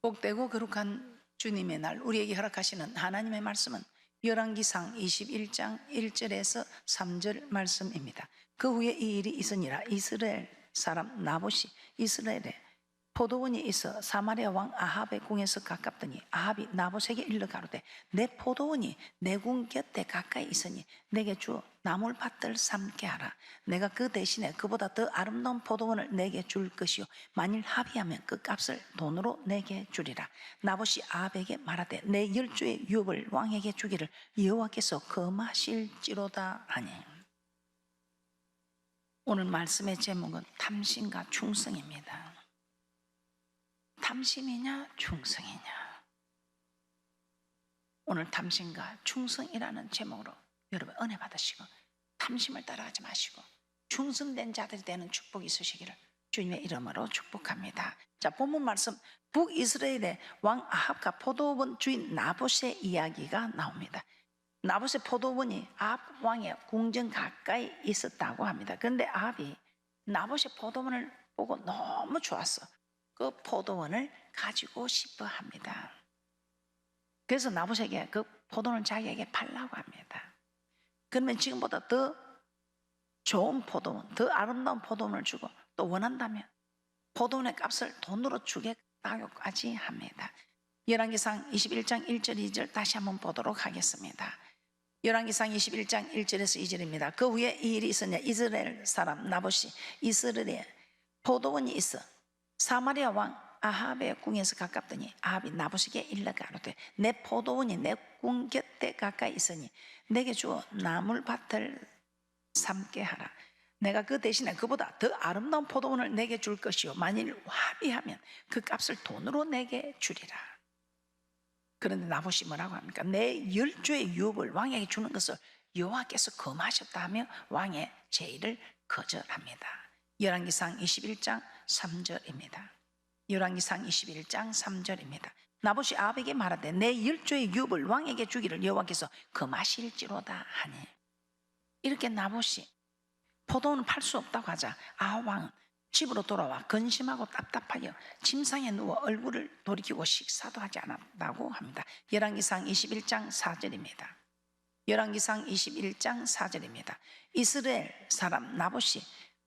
복되고 거룩한 주님의 날, 우리에게 허락하시는 하나님의 말씀은 열왕기상 21장 1절에서 3절 말씀입니다. 그 후에 이 일이 있으니라. 이스라엘 사람 나봇이 이스라엘에 포도원이 있어 사마리아 왕 아합의 궁에서 가깝더니 아합이 나봇에게 일러 가로되 내 포도원이 내 궁 곁에 가까이 있으니 내게 주어 나물밭을 삼게 하라. 내가 그 대신에 그보다 더 아름다운 포도원을 내게 줄 것이요 만일 합의하면 그 값을 돈으로 내게 주리라. 나봇이 아합에게 말하되 내 열조의 유업을 왕에게 주기를 여호와께서 금하실지로다 하니. 오늘 말씀의 제목은 탐심과 충성입니다. 탐심이냐 충성이냐. 오늘 탐심과 충성이라는 제목으로 여러분 은혜 받으시고 탐심을 따라가지 마시고 충성된 자들이 되는 축복이 있으시기를 주님의 이름으로 축복합니다. 자, 본문 말씀 북이스라엘의 왕 아합과 포도원 주인 나봇의 이야기가 나옵니다. 나봇의 포도원이 아합 왕의 궁전 가까이 있었다고 합니다. 그런데 아합이 나봇의 포도원을 보고 너무 좋았어. 그 포도원을 가지고 싶어 합니다. 그래서 나봇에게 그 포도원을 자기에게 팔라고 합니다. 그러면 지금보다 더 좋은 포도원, 더 아름다운 포도원을 주고 또 원한다면 포도원의 값을 돈으로 주겠다고까지 합니다. 열왕기상 21장 1절 2절 다시 한번 보도록 하겠습니다. 열왕기상 21장 1절에서 2절입니다. 그 후에 이 일이 있었냐. 이스라엘 사람 나봇이 이스라엘에 포도원이 있어 사마리아 왕 아합의 궁에서 가깝더니 아합이 나봇에게 일러 가로되 내 포도원이 내 궁 곁에 가까이 있으니 내게 주어 나물밭을 삼게 하라. 내가 그 대신에 그보다 더 아름다운 포도원을 내게 줄 것이요 만일 합의하면 그 값을 돈으로 내게 주리라. 그런데 나봇이 뭐라고 합니까? 내 열조의 유업을 왕에게 주는 것을 여호와께서 금하셨다 하며 왕의 제의를 거절합니다. 열왕기상 21장 3절입니다. 열왕기상 21장 3절입니다. 나봇이 아합에게 말하되 내 열조의 유업을 왕에게 주기를 여호와께서 금하실지로다 하니. 이렇게 나봇이 포도원을 팔 수 없다고 하자 아합 왕은 집으로 돌아와 근심하고 답답하여 침상에 누워 얼굴을 돌이키고 식사도 하지 않았다고 합니다. 열왕기상 21장 4절입니다. 열왕기상 21장 4절입니다. 이스라엘 사람 나봇이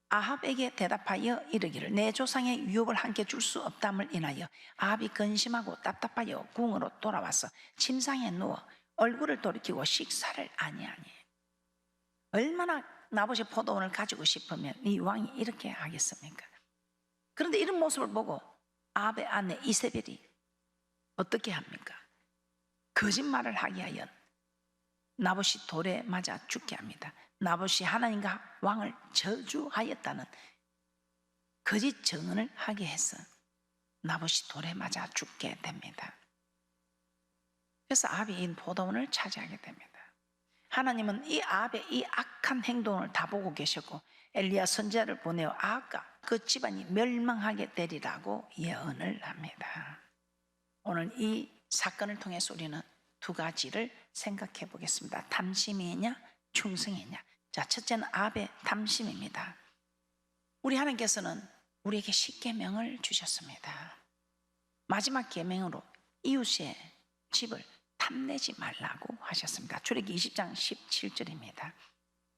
아합에게 대답하여 이르기를 내 조상의 유업을 함께 줄 수 없담을 인하여 아합이 근심하고 답답하여 궁으로 돌아와서 침상에 누워 얼굴을 돌이키고 식사를 아니하니. 얼마나 나봇이 포도원을 가지고 싶으면 이 왕이 이렇게 하겠습니까? 그런데 이런 모습을 보고 아합의 아내 이세벨이 어떻게 합니까? 거짓말을 하게 하여 나봇이 돌에 맞아 죽게 합니다. 나봇이 하나님과 왕을 저주하였다는 거짓 증언을 하게 해서 나봇이 돌에 맞아 죽게 됩니다. 그래서 아합이 이 포도원을 차지하게 됩니다. 하나님은 이 아합의 이 악한 행동을 다 보고 계셨고 엘리야 선지자를 보내어 아합과 그 집안이 멸망하게 되리라고 예언을 합니다. 오늘 이 사건을 통해서 우리는 두 가지를 생각해 보겠습니다. 탐심이냐 충성이냐. 자, 첫째는 아합의 탐심입니다. 우리 하나님께서는 우리에게 10계명을 주셨습니다. 마지막 계명으로 이웃의 집을 탐내지 말라고 하셨습니다. 출애굽기 20장 17절입니다.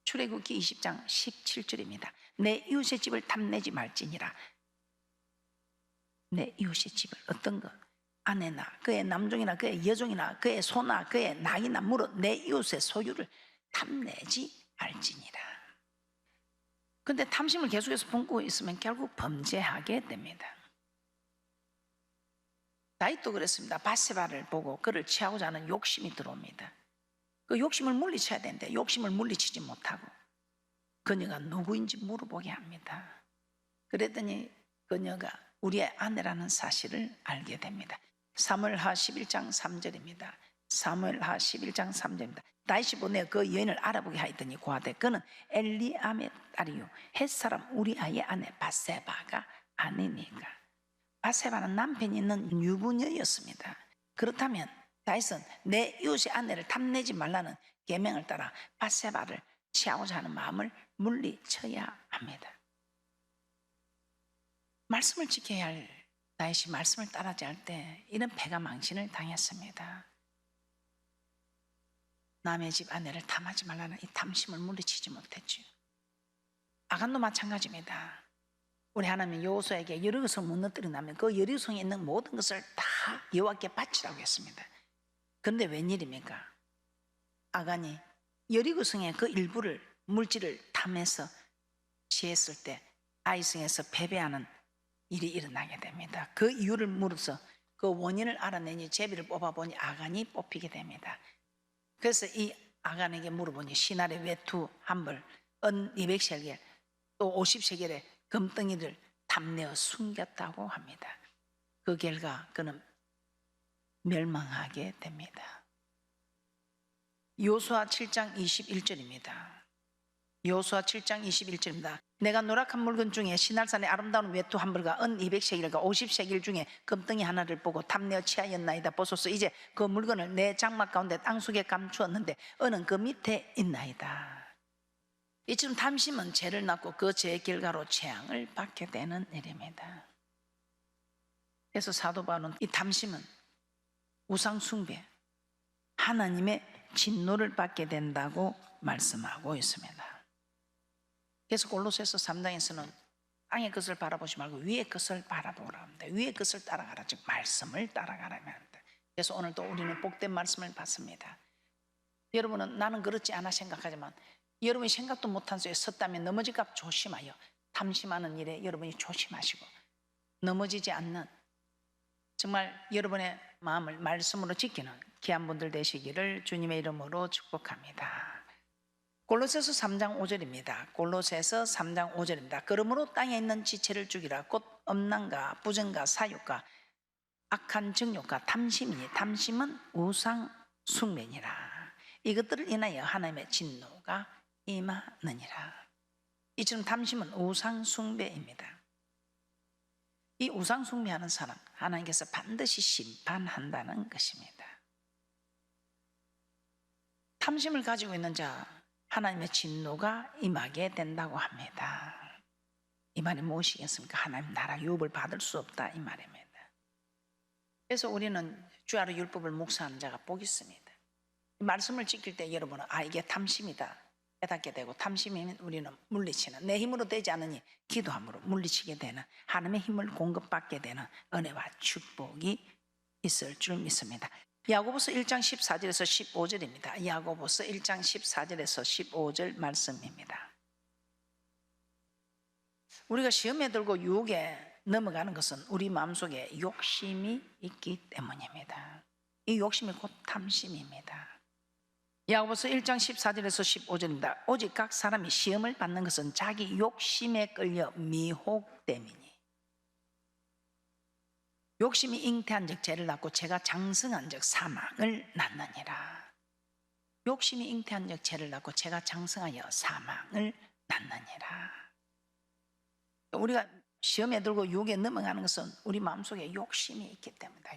출애굽기 20장 17절입니다. 내 이웃의 집을 탐내지 말지니라. 내 이웃의 집을 어떤 것? 아내나 그의 남종이나 그의 여종이나 그의 소나 그의 낙이나 무릇 내 이웃의 소유를 탐내지 말지니라. 그런데 탐심을 계속해서 품고 있으면 결국 범죄하게 됩니다. 다윗도 그랬습니다. 밧세바를 보고 그를 취하고자 하는 욕심이 들어옵니다. 그 욕심을 물리쳐야 되는데 욕심을 물리치지 못하고 그녀가 누구인지 물어보게 합니다. 그랬더니 그녀가 우리의 아내라는 사실을 알게 됩니다. 사무엘하 11장 3절입니다. 사무엘하 11장 3절입니다. 다윗이 보내 그 여인을 알아보게 하였더니 고하되 그는 엘리암의 딸이요 햇사람 우리아의 아내 밧세바가 아니니까. 밧세바는 남편이 있는 유부녀였습니다. 그렇다면 다윗은 내 이웃의 아내를 탐내지 말라는 계명을 따라 밧세바를 취하고자 하는 마음을 물리쳐야 합니다. 말씀을 지켜야 할 다윗이 말씀을 따르지 할 때 이런 패가 망신을 당했습니다. 남의 집 아내를 탐하지 말라는 이 탐심을 물리치지 못했죠. 아간도 마찬가지입니다. 우리 하나님 여호수아에게 여리고성을 무너뜨린다면 그 여리고성에 있는 모든 것을 다 여호와께 바치라고 했습니다. 그런데 웬일입니까? 아간이 여리고성의 그 일부를 물질을 탐해서 취했을 때 아이성에서 패배하는 일이 일어나게 됩니다. 그 이유를 물어서 그 원인을 알아내니 제비를 뽑아보니 아간이 뽑히게 됩니다. 그래서 이 아간에게 물어보니 시날의 외투 한 벌, 은 200세겔, 또 50세겔의 금덩이를 탐내어 숨겼다고 합니다. 그 결과 그는 멸망하게 됩니다. 여호수아 7장 21절입니다. 여호수아 7장 21절입니다. 내가 노력한 물건 중에 시날산의 아름다운 외투 한 벌과 은 200세겔과 50세겔 중에 금덩이 하나를 보고 탐내어 취하였나이다. 보소서 이제 그 물건을 내 장막 가운데 땅속에 감추었는데 은은 그 밑에 있나이다. 이처럼 탐심은 죄를 낳고 그 죄의 결과로 재앙을 받게 되는 일입니다. 그래서 사도 바울은 이 탐심은 우상 숭배, 하나님의 진노를 받게 된다고 말씀하고 있습니다. 그래서 골로새서 3장에서는 땅의 것을 바라보지 말고 위의 것을 바라보라 합니다. 위의 것을 따라가라, 즉 말씀을 따라가라면 합니다. 그래서 오늘도 우리는 복된 말씀을 받습니다. 여러분은 나는 그렇지 않아 생각하지만 여러분이 생각도 못한 속에 섰다면 넘어질까 조심하여 탐심하는 일에 여러분이 조심하시고 넘어지지 않는 정말 여러분의 마음을 말씀으로 지키는 귀한 분들 되시기를 주님의 이름으로 축복합니다. 골로새서 3장 5절입니다. 골로새서 3장 5절입니다. 그러므로 땅에 있는 지체를 죽이라. 곧 음란과 부정과 사욕과 악한 정욕과 탐심이니 탐심은 우상 숭배니라. 이것들을 인하여 하나님의 진노가 임하느니라. 이처럼 탐심은 우상 숭배입니다. 이 우상 숭배하는 사람 하나님께서 반드시 심판한다는 것입니다. 탐심을 가지고 있는 자 하나님의 진노가 임하게 된다고 합니다. 이 말이 무엇이겠습니까? 하나님 나라 유업을 받을 수 없다 이 말입니다. 그래서 우리는 주야로 율법을 묵상하는 자가 복이 있습니다. 말씀을 지킬 때 여러분은 이게 탐심이다 깨닫게 되고, 탐심이면 우리는 물리치는, 내 힘으로 되지 않으니 기도함으로 물리치게 되는, 하나님의 힘을 공급받게 되는 은혜와 축복이 있을 줄 믿습니다. 야고보서 1장 14절에서 15절입니다. 야고보서 1장 14절에서 15절 말씀입니다. 우리가 시험에 들고 유혹에 넘어가는 것은 우리 마음속에 욕심이 있기 때문입니다. 이 욕심이 곧 탐심입니다. 야고보서 1장 14절에서 15절입니다. 오직 각 사람이 시험을 받는 것은 자기 욕심에 끌려 미혹됨이니 욕심이 잉태한 즉 죄를 낳고 죄가 장성한 즉 사망을 낳느니라. 욕심이 잉태한 즉 죄를 낳고 죄가 장성하여 사망을 낳느니라. 우리가 시험에 들고 유혹에 넘어가는 것은 우리 마음속에 욕심이 있기 때문이다.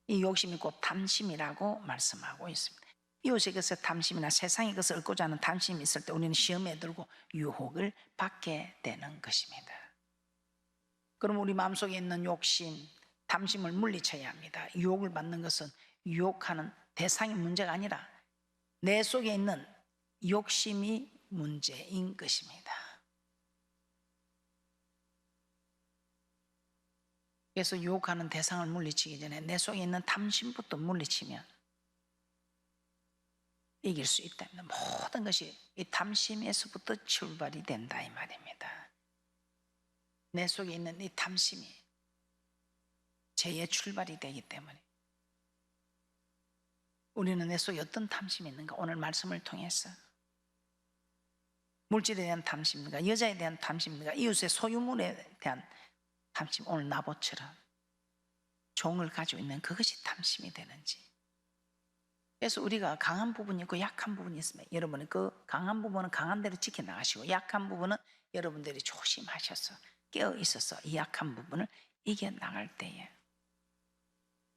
이 욕심이 곧 탐심이라고 말씀하고 있습니다. 이웃의 것에 탐심이나 세상의 것을 얻고자 하는 탐심이 있을 때 우리는 시험에 들고 유혹을 받게 되는 것입니다. 그럼 우리 마음속에 있는 욕심, 탐심을 물리쳐야 합니다. 유혹을 받는 것은 유혹하는 대상이 문제가 아니라 내 속에 있는 욕심이 문제인 것입니다. 그래서 유혹하는 대상을 물리치기 전에 내 속에 있는 탐심부터 물리치면 이길 수 있답니다. 모든 것이 이 탐심에서부터 출발이 된다 이 말입니다. 내 속에 있는 이 탐심이 죄의 출발이 되기 때문에 우리는 내 속에 어떤 탐심이 있는가, 오늘 말씀을 통해서 물질에 대한 탐심인가, 여자에 대한 탐심인가, 이웃의 소유물에 대한 탐심, 오늘 나봇처럼 종을 가지고 있는 그것이 탐심이 되는지. 그래서 우리가 강한 부분이 있고 약한 부분이 있으면 여러분은 그 강한 부분은 강한 대로 지켜나가시고 약한 부분은 여러분들이 조심하셔서 깨어 있어서 이 약한 부분을 이겨나갈 때에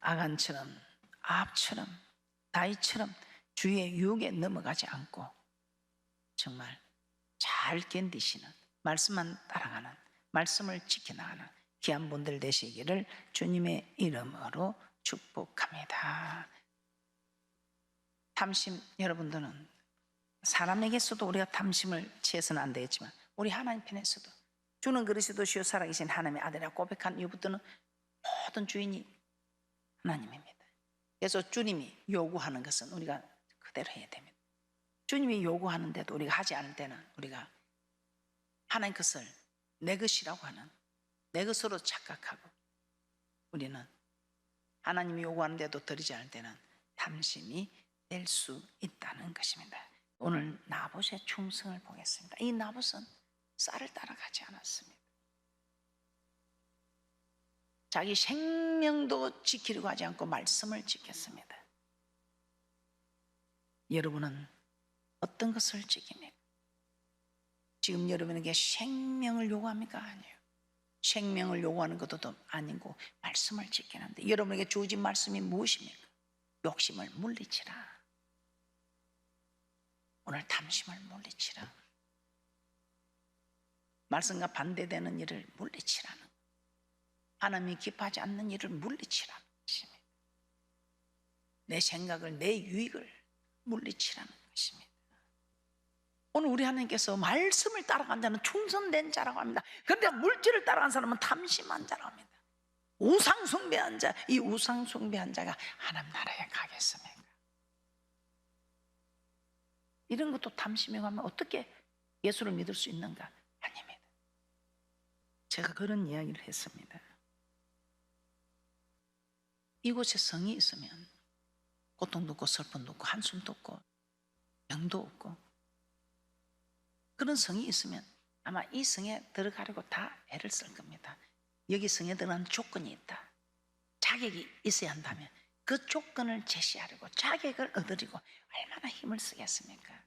아간처럼 아합처럼 다윗처럼 주의 유혹에 넘어가지 않고 정말 잘 견디시는, 말씀만 따라가는, 말씀을 지켜나가는 귀한 분들 되시기를 주님의 이름으로 축복합니다. 탐심, 여러분들은 사람에게서도 우리가 탐심을 취해서는 안 되겠지만 우리 하나님 편에서도 주는 그리스도시요 살아계신 하나님의 아들이라 고백한 이후부터는 모든 주인이 하나님입니다. 그래서 주님이 요구하는 것은 우리가 그대로 해야 됩니다. 주님이 요구하는데도 우리가 하지 않을 때는 우리가 하나님 것을 내 것이라고 하는, 내 것으로 착각하고, 우리는 하나님이 요구하는데도 드리지 않을 때는 탐심이 될 수 있다는 것입니다. 오늘 나봇의 충성을 보겠습니다. 이 나봇은 쌀을 따라가지 않았습니다. 자기 생명도 지키려고 하지 않고 말씀을 지켰습니다. 여러분은 어떤 것을 지킵니까? 지금 여러분에게 생명을 요구합니까? 아니에요. 생명을 요구하는 것도 아니고 말씀을 지키는데 여러분에게 주어진 말씀이 무엇입니까? 욕심을 물리치라. 오늘 탐심을 물리치라. 말씀과 반대되는 일을 물리치라는, 하나님이 기뻐하지 않는 일을 물리치라는 것입니다. 내 생각을, 내 유익을 물리치라는 것입니다. 오늘 우리 하나님께서 말씀을 따라간 자는 충성된 자라고 합니다. 그런데 물질을 따라간 사람은 탐심한 자라고 합니다. 우상 숭배한 자, 이 우상 숭배한 자가 하나님 나라에 가겠습니까? 이런 것도 탐심이고 하면 어떻게 예수를 믿을 수 있는가? 아닙니다. 제가 그런 이야기를 했습니다. 이곳에 성이 있으면 고통도 없고 슬픔도 없고 한숨도 없고 병도 없고, 그런 성이 있으면 아마 이 성에 들어가려고 다 애를 쓸 겁니다. 여기 성에 들어가는 조건이 있다, 자격이 있어야 한다면 그 조건을 제시하려고, 자격을 얻으려고 얼마나 힘을 쓰겠습니까?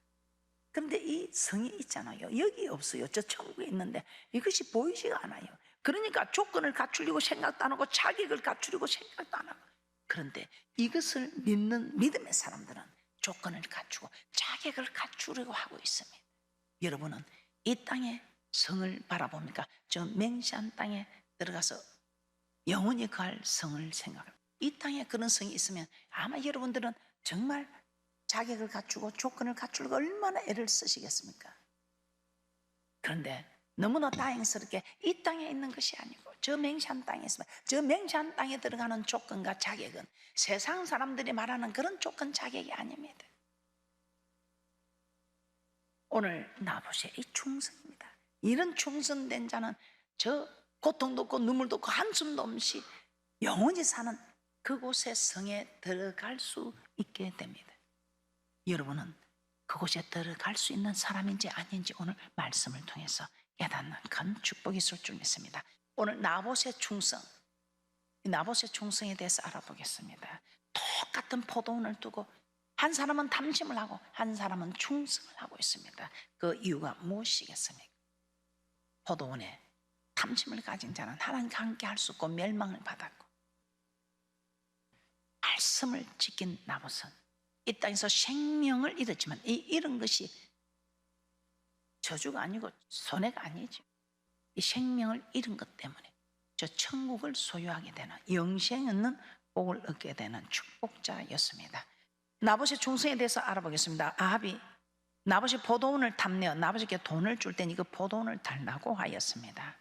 그런데 이 성이 있잖아요. 여기 없어요. 저 천국에 있는데 이것이 보이지가 않아요. 그러니까 조건을 갖추려고 생각도 안 하고 자격을 갖추려고 생각도 안 하고, 그런데 이것을 믿는 믿음의 사람들은 조건을 갖추고 자격을 갖추려고 하고 있습니다. 여러분은 이 땅의 성을 바라봅니까? 저 맹세한 땅에 들어가서 영원히 거할 성을 생각합니다. 이 땅에 그런 성이 있으면 아마 여러분들은 정말 자격을 갖추고 조건을 갖추려고 얼마나 애를 쓰시겠습니까? 그런데 너무나 다행스럽게 이 땅에 있는 것이 아니고 저 맹세한 땅에 있으면, 저 맹세한 땅에 들어가는 조건과 자격은 세상 사람들이 말하는 그런 조건 자격이 아닙니다. 오늘 나봇의 이 충성입니다. 이런 충성된 자는 저 고통도 없고 눈물도 없고 한숨도 없이 영원히 사는 그곳의 성에 들어갈 수 있게 됩니다. 여러분은 그곳에 들어갈 수 있는 사람인지 아닌지 오늘 말씀을 통해서 깨닫는 큰 축복이 있을 줄 믿습니다. 오늘 나봇의 충성, 이 나봇의 충성에 대해서 알아보겠습니다. 똑같은 포도원을 두고 한 사람은 탐심을 하고 한 사람은 충성을 하고 있습니다. 그 이유가 무엇이겠습니까? 포도원에 탐심을 가진 자는 하나님과 함께 할 수 없고 멸망을 받았고, 말씀을 지킨 나봇은 이 땅에서 생명을 잃었지만 이 잃은 것이 저주가 아니고 손해가 아니죠. 이 생명을 잃은 것 때문에 저 천국을 소유하게 되는, 영생 있는 복을 얻게 되는 축복자였습니다. 나봇의 충성에 대해서 알아보겠습니다. 아합이 나봇이 포도원을 탐내어 나봇에게 돈을 줄 테니 그 포도원을 달라고 하였습니다.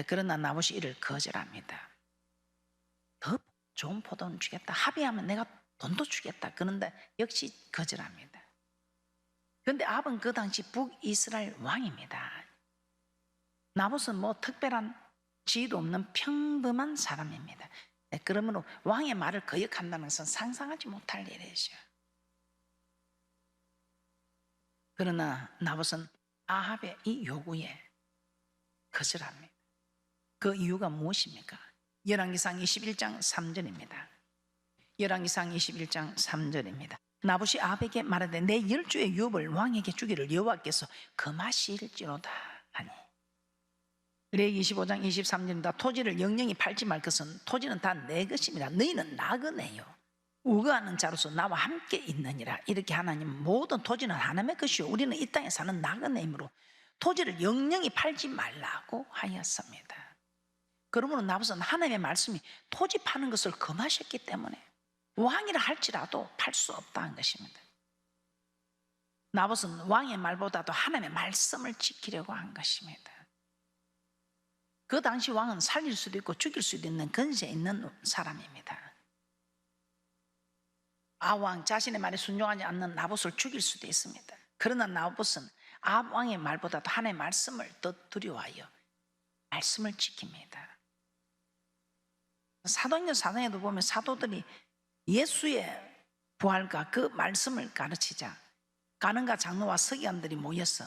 그러나 나봇이 이를 거절합니다. 더 좋은 포도원을 주겠다, 합의하면 내가 돈도 주겠다. 그런데 역시 거절합니다. 그런데 아합은 그 당시 북이스라엘 왕입니다. 나봇은 뭐 특별한 지위도 없는 평범한 사람입니다. 그러므로 왕의 말을 거역한다는 것은 상상하지 못할 일이죠. 그러나 나봇은 아합의 이 요구에 거절합니다. 그 이유가 무엇입니까? 열왕기상 21장 3절입니다. 열왕기상 21장 3절입니다. 나봇이 아합에게 말하되 내 10주의 유업을 왕에게 주기를 여호와께서 금하실지로다 하니. 레위 25장 23절입니다. 토지를 영영히 팔지 말 것은 토지는 다 내 것입니다. 너희는 나그네요. 우거하는 자로서 나와 함께 있느니라. 이렇게 하나님 모든 토지는 하나님의 것이요 우리는 이 땅에 사는 나그네이므로 토지를 영영히 팔지 말라고 하였습니다. 그러므로 나봇은 하나님의 말씀이 토지파는 것을 금하셨기 때문에 왕이라 할지라도 팔 수 없다는 것입니다. 나봇은 왕의 말보다도 하나님의 말씀을 지키려고 한 것입니다. 그 당시 왕은 살릴 수도 있고 죽일 수도 있는 권세 있는 사람입니다. 아합왕 자신의 말에 순종하지 않는 나봇을 죽일 수도 있습니다. 그러나 나봇은 아합왕의 말보다도 하나님의 말씀을 더 두려워하여 말씀을 지킵니다. 사도행전 4장에도 보면 사도들이 예수의 부활과 그 말씀을 가르치자 가늠과 장로와 서기관들이 모여서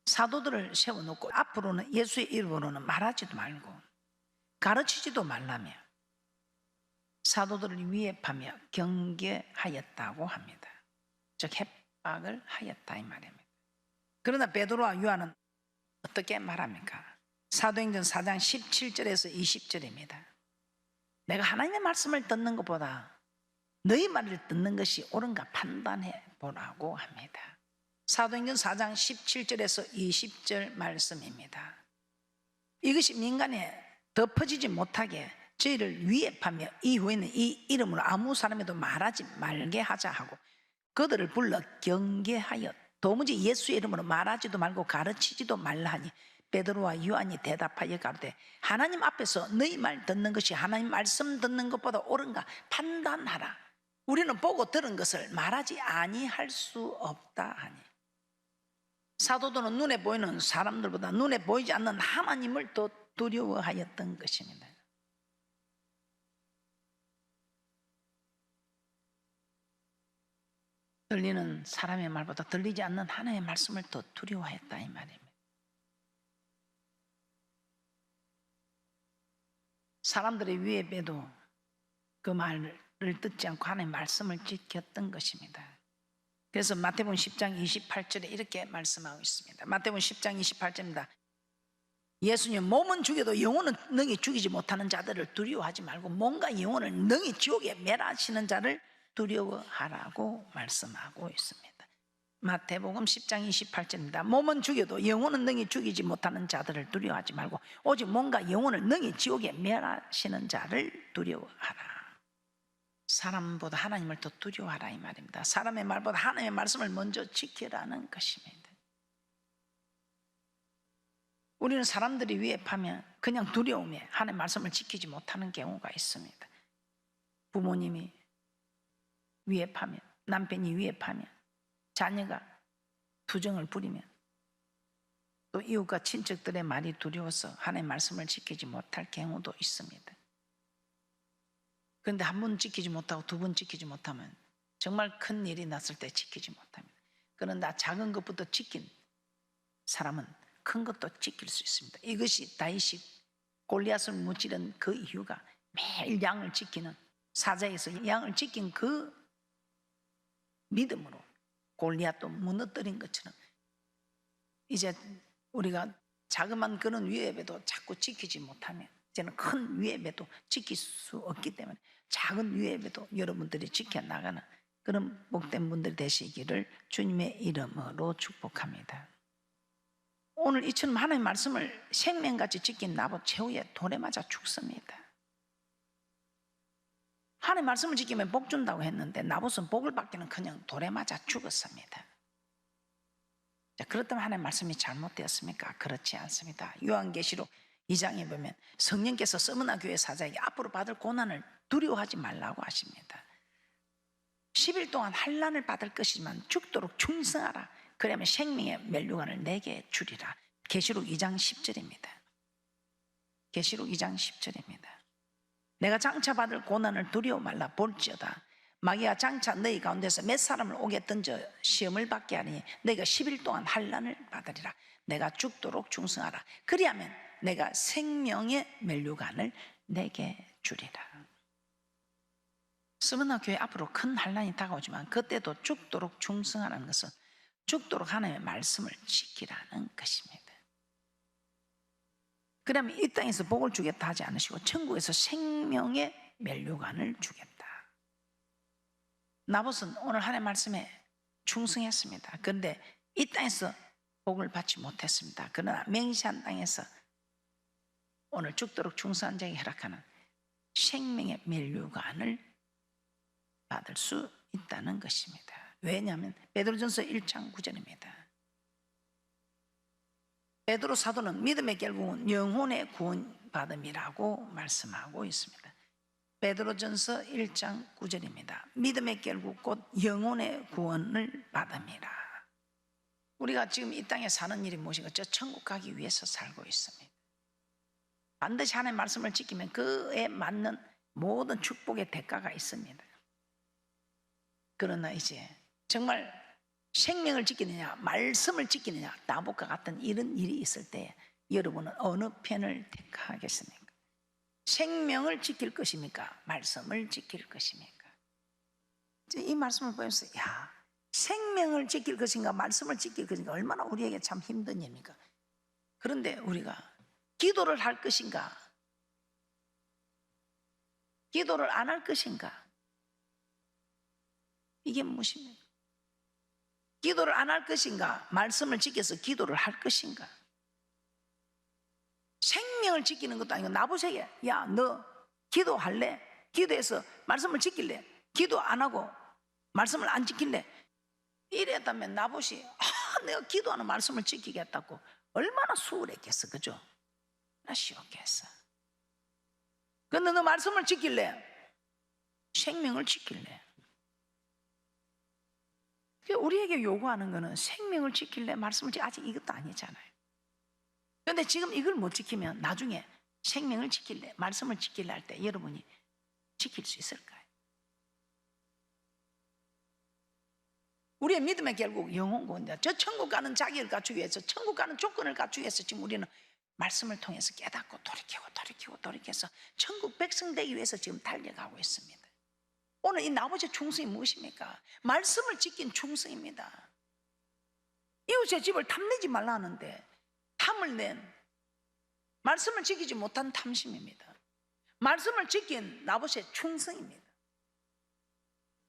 사도들을 세워놓고 앞으로는 예수의 이름으로는 말하지도 말고 가르치지도 말라며 사도들을 위협하며 경계하였다고 합니다. 즉 협박을 하였다 이 말입니다. 그러나 베드로와 요한은 어떻게 말합니까? 사도행전 4장 17절에서 20절입니다. 내가 하나님의 말씀을 듣는 것보다 너희 말을 듣는 것이 옳은가 판단해 보라고 합니다. 사도행전 4장 17절에서 20절 말씀입니다. 이것이 민간에 덮어지지 못하게 저희를 위협하며 이후에는 이 이름으로 아무 사람에도 말하지 말게 하자 하고 그들을 불러 경계하여 도무지 예수의 이름으로 말하지도 말고 가르치지도 말라 하니 베드로와 요한이 대답하여 가로되 하나님 앞에서 너희 말 듣는 것이 하나님 말씀 듣는 것보다 옳은가 판단하라. 우리는 보고 들은 것을 말하지 아니할 수 없다 하니 사도들은 눈에 보이는 사람들보다 눈에 보이지 않는 하나님을 더 두려워하였던 것입니다. 들리는 사람의 말보다 들리지 않는 하나님의 말씀을 더 두려워했다 이 말입니다. 사람들의 위협에도 그 말을 듣지 않고 하나님의 말씀을 지켰던 것입니다. 그래서 마태복음 10장 28절에 이렇게 말씀하고 있습니다. 마태복음 10장 28절입니다. 예수님 몸은 죽여도 영혼은 능히 죽이지 못하는 자들을 두려워하지 말고 몸과 영혼을 능히 지옥에 멸하시는 자를 두려워하라고 말씀하고 있습니다. 마태복음 10장 28절입니다. 몸은 죽여도 영혼은 능히 죽이지 못하는 자들을 두려워하지 말고 오직 몸과 영혼을 능히 지옥에 멸하시는 자를 두려워하라. 사람보다 하나님을 더 두려워하라 이 말입니다. 사람의 말보다 하나님의 말씀을 먼저 지키라는 것입니다. 우리는 사람들이 위협하면 그냥 두려움에 하나님의 말씀을 지키지 못하는 경우가 있습니다. 부모님이 위협하면, 남편이 위협하면, 자녀가 투정을 부리면, 또 이웃과 친척들의 말이 두려워서 하나님의 말씀을 지키지 못할 경우도 있습니다. 그런데 한 번 지키지 못하고 두 번 지키지 못하면 정말 큰 일이 났을 때 지키지 못합니다. 그런데 작은 것부터 지킨 사람은 큰 것도 지킬 수 있습니다. 이것이 다윗이 골리앗을 무찌른 그 이유가 매일 양을 지키는 사자에서 양을 지킨 그 믿음으로 골리앗도 무너뜨린 것처럼 이제 우리가 자그만 그런 위협에도 자꾸 지키지 못하면 이제는 큰 위협에도 지킬 수 없기 때문에 작은 위협에도 여러분들이 지켜나가는 그런 복된 분들 되시기를 주님의 이름으로 축복합니다. 오늘 이처럼 하나님의 말씀을 생명같이 지킨 나봇 최후에 돌에 맞아 죽습니다. 하나님의 말씀을 지키면 복 준다고 했는데 나봇은 복을 받기는커녕 돌에 맞아 죽었습니다. 자, 그렇다면 하나님의 말씀이 잘못되었습니까? 그렇지 않습니다. 요한계시록 2장에 보면 성령께서 스무나 교회 사자에게 앞으로 받을 고난을 두려워하지 말라고 하십니다. 10일 동안 환난을 받을 것이지만 죽도록 충성하라. 그러면 생명의 멸류관을 내게 주리라. 계시록 2장 10절입니다. 계시록 2장 10절입니다. 내가 장차 받을 고난을 두려워 말라. 볼지어다 마귀가 장차 너희 가운데서 몇 사람을 오게 던져 시험을 받게 하니 너희가 10일 동안 환난을 받으리라. 내가 죽도록 충성하라. 그리하면 내가 생명의 멸류관을 내게 주리라. 스무나 교회 앞으로 큰 환난이 다가오지만 그때도 죽도록 충성하라는 것은 죽도록 하나님의 말씀을 지키라는 것입니다. 그러면 이 땅에서 복을 주겠다 하지 않으시고 천국에서 생명의 멸류관을 주겠다. 나봇은 오늘 하나님의 말씀에 충성했습니다. 그런데 이 땅에서 복을 받지 못했습니다. 그러나 맹세한 땅에서 오늘 죽도록 충성한 자에게 허락하는 생명의 면류관을 받을 수 있다는 것입니다. 왜냐하면 베드로전서 1장 9절입니다. 베드로 사도는 믿음의 결국은 영혼의 구원받음이라고 말씀하고 있습니다. 베드로전서 1장 9절입니다. 믿음의 결국 곧 영혼의 구원을 받음이라. 우리가 지금 이 땅에 사는 일이 무엇인가? 저 천국 가기 위해서 살고 있습니다. 반드시 하나님의 말씀을 지키면 그에 맞는 모든 축복의 대가가 있습니다. 그러나 이제 정말 생명을 지키느냐 말씀을 지키느냐 나봇과 같은 이런 일이 있을 때 여러분은 어느 편을 택하겠습니까? 생명을 지킬 것입니까? 말씀을 지킬 것입니까? 이 말씀을 보면서 생명을 지킬 것인가 말씀을 지킬 것인가 얼마나 우리에게 참 힘든 일입니까? 그런데 우리가 기도를 할 것인가 기도를 안 할 것인가 이게 무엇입니까? 기도를 안 할 것인가 말씀을 지켜서 기도를 할 것인가? 생명을 지키는 것도 아니고 나보세요. 야, 너 기도할래? 기도해서 말씀을 지킬래? 기도 안 하고 말씀을 안 지킬래? 이랬다면 나보시 내가 기도하는 말씀을 지키겠다고 얼마나 수월했겠어, 그죠? 나 쉬웠겠어. 근데 너 말씀을 지킬래? 생명을 지킬래? 우리에게 요구하는 거는 생명을 지킬래? 말씀을 지킬래? 아직 이것도 아니잖아요. 그런데 지금 이걸 못 지키면 나중에 생명을 지킬래? 말씀을 지킬래 할 때 여러분이 지킬 수 있을까요? 우리의 믿음의 결국 영혼 구원자, 저 천국 가는 자격을 갖추기 위해서, 천국 가는 조건을 갖추기 위해서 지금 우리는 말씀을 통해서 깨닫고 돌이켜서 천국 백성 되기 위해서 지금 달려가고 있습니다. 오늘 이 나머지 충성이 무엇입니까? 말씀을 지킨 충성입니다. 이웃의 집을 탐내지 말라 하는데 탐을 낸 말씀을 지키지 못한 탐심입니다. 말씀을 지킨 나봇의 충성입니다.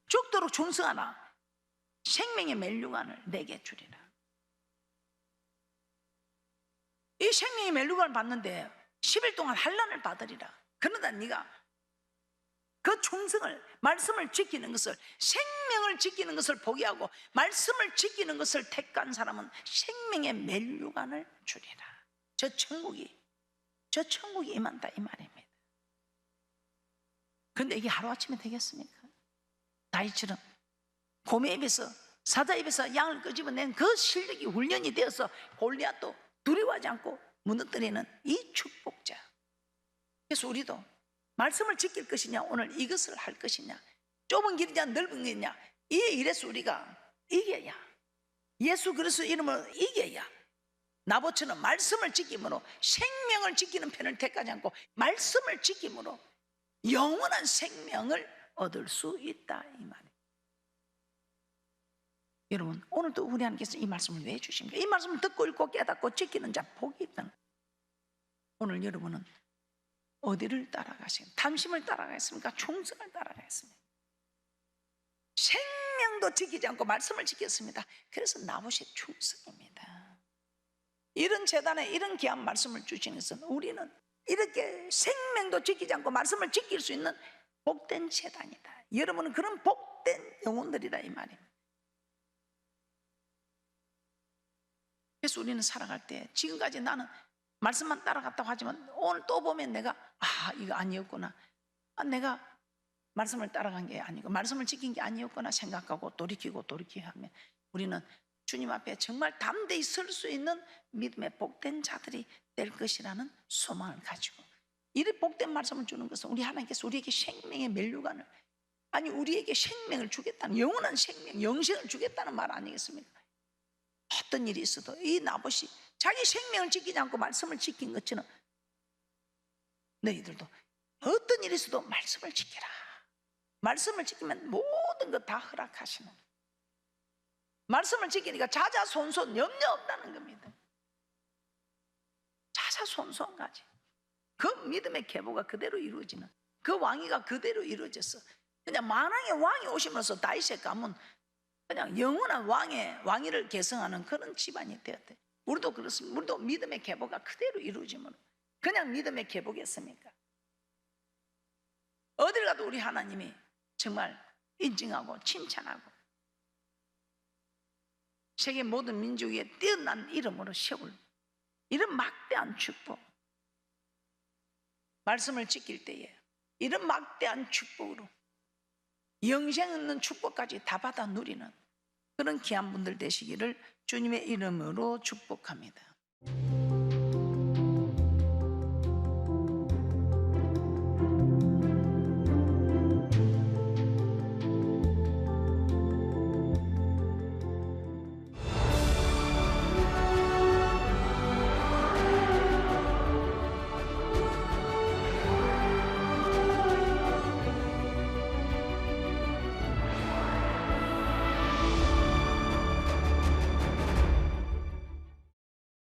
죽도록 충성하나 생명의 멸류관을 내게 주리라. 이 생명의 멸류관을 받는데 10일 동안 환난을 받으리라. 그러다 네가 그 충성을 말씀을 지키는 것을 생명을 지키는 것을 포기하고 말씀을 지키는 것을 택한 사람은 생명의 멸류관을 주리라. 저 천국이 임한다 이 말입니다. 그런데 이게 하루아침에 되겠습니까? 다윗처럼 곰의 입에서 사자 입에서 양을 끄집어낸 그 실력이 훈련이 되어서 골리앗도 두려워하지 않고 무너뜨리는 이 축복자. 그래서 우리도 말씀을 지킬 것이냐 오늘 이것을 할 것이냐 좁은 길이냐 넓은 길이냐 이 일에서 우리가 이겨야 예수 그리스도 이름으로 이겨야 나봇처럼 말씀을 지킴으로 생명을 지키는 편을 택하지 않고 말씀을 지킴으로 영원한 생명을 얻을 수 있다 이 말이에요. 여러분 오늘도 우리 하나님께서 이 말씀을 왜 주십니까? 이 말씀을 듣고 읽고 깨닫고 지키는 자 복이 있다는 거예요. 오늘 여러분은 어디를 따라가십니까? 탐심을 따라가겠습니까? 충성을 따라가겠습니까? 생명도 지키지 않고 말씀을 지켰습니다. 그래서 나봇의 충성입니다. 이런 재단에 이런 귀한 말씀을 주시는 것은 우리는 이렇게 생명도 지키지 않고 말씀을 지킬 수 있는 복된 재단이다. 여러분은 그런 복된 영혼들이다 이 말입니다. 그래서 우리는 살아갈 때 지금까지 나는 말씀만 따라갔다고 하지만 오늘 또 보면 내가 이거 아니었구나, 내가 말씀을 따라간 게 아니고 말씀을 지킨 게 아니었구나 생각하고 돌이키고 하면 우리는 주님 앞에 정말 담대히 설 수 있는 믿음의 복된 자들이 될 것이라는 소망을 가지고 이런 복된 말씀을 주는 것은 우리 하나님께서 우리에게 생명의 멸류관을 우리에게 생명을 주겠다는 영원한 생명 영생을 주겠다는 말 아니겠습니까? 어떤 일이 있어도 이 나봇이 자기 생명을 지키지 않고 말씀을 지킨 것처럼 너희들도 어떤 일이 있어도 말씀을 지키라. 말씀을 지키면 모든 것 다 허락하시는, 말씀을 지키니까 자자손손 염려 없다는 겁니다. 자자손손 가지 그 믿음의 계보가 그대로 이루어지는, 그 왕위가 그대로 이루어져서 그냥 만왕의 왕이 오시면서 다윗의 가문 그냥 영원한 왕위를 계승하는 그런 집안이 되었대. 우리도 그렇습니다. 우리도 믿음의 계보가 그대로 이루어지면 그냥 믿음의 개복이었습니까? 어딜 가도 우리 하나님이 정말 인정하고 칭찬하고 세계 모든 민족 위에 뛰어난 이름으로 세울 이런 막대한 축복, 말씀을 지킬 때에 이런 막대한 축복으로 영생 있는 축복까지 다 받아 누리는 그런 귀한 분들 되시기를 주님의 이름으로 축복합니다.